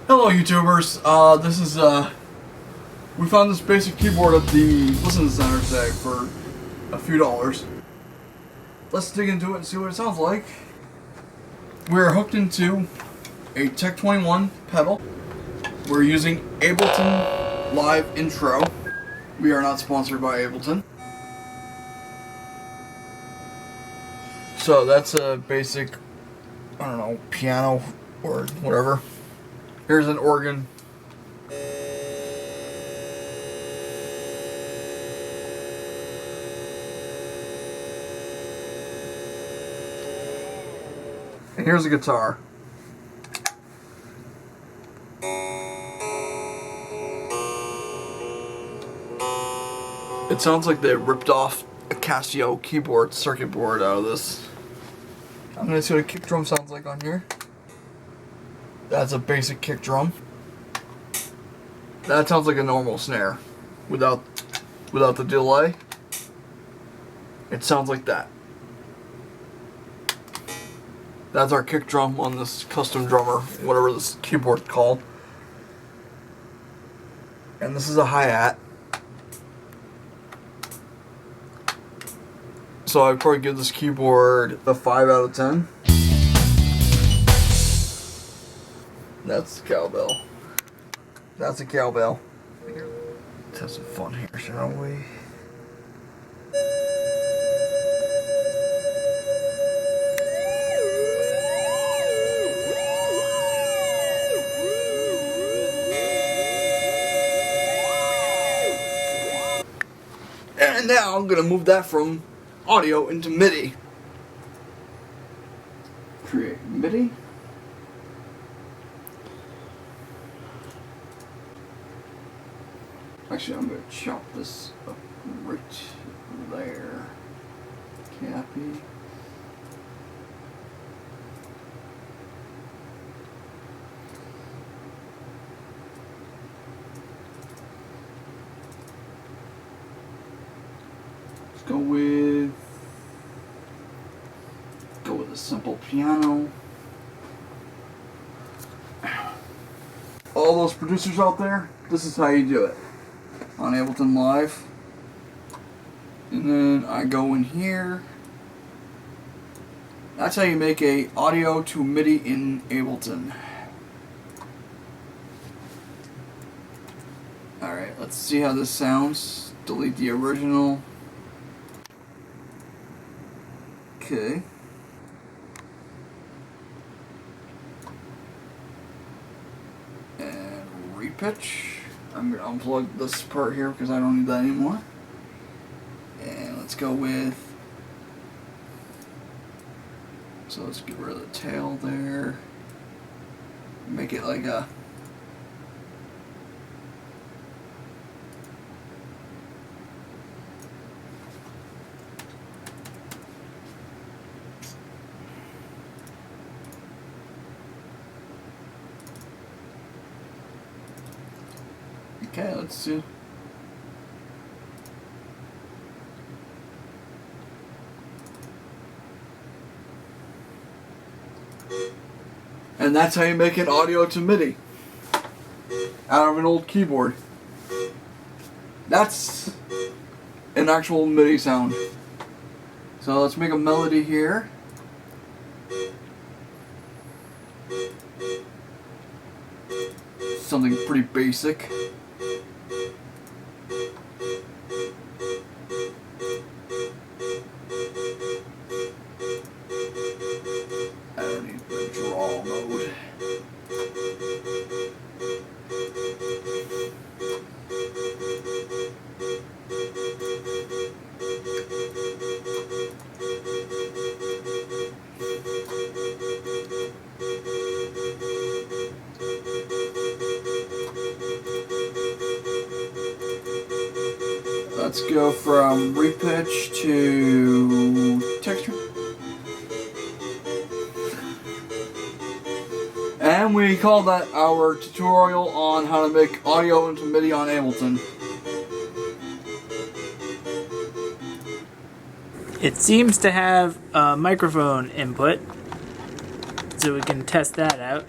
Hello YouTubers, this is, we found this basic keyboard at the Listen Center today for a few dollars. Let's dig into it and see what it sounds like. We're hooked into a Tech 21 pedal. We're using Ableton Live Intro. We are not sponsored by Ableton. So that's a basic, I don't know, piano or whatever. Here's an organ. And here's a guitar. It sounds like they ripped off a Casio keyboard circuit board out of this. I'm gonna see what a kick drum sounds like on here. That's a basic kick drum. That sounds like a normal snare. Without the delay. It sounds like that. That's our kick drum on this custom drummer, whatever this keyboard's called. And this is a hi-hat. So I'd probably give this keyboard a 5 out of 10. That's the cowbell. That's a cowbell. Let's have some fun here, shall we? And now I'm gonna move that from audio into MIDI. Create MIDI. Actually, I'm gonna chop this up right there. Copy. Go with a simple piano. All those producers out there, this is how you do it on Ableton Live. And then I go in here. That's how you make a audio to MIDI in Ableton. Alright, let's see how this sounds. Delete the original. Okay. And repitch. I'm going to unplug this part here because I don't need that anymore. And let's go with... So let's get rid of the tail there. Make it like a... Okay, let's see. And that's how you make an audio to MIDI out of an old keyboard. That's an actual MIDI sound. So let's make a melody here. Something pretty basic. I don't need the draw mode. Let's go from repitch to texture. And we call that our tutorial on how to make audio into MIDI on Ableton. It seems to have a microphone input, so we can test that out.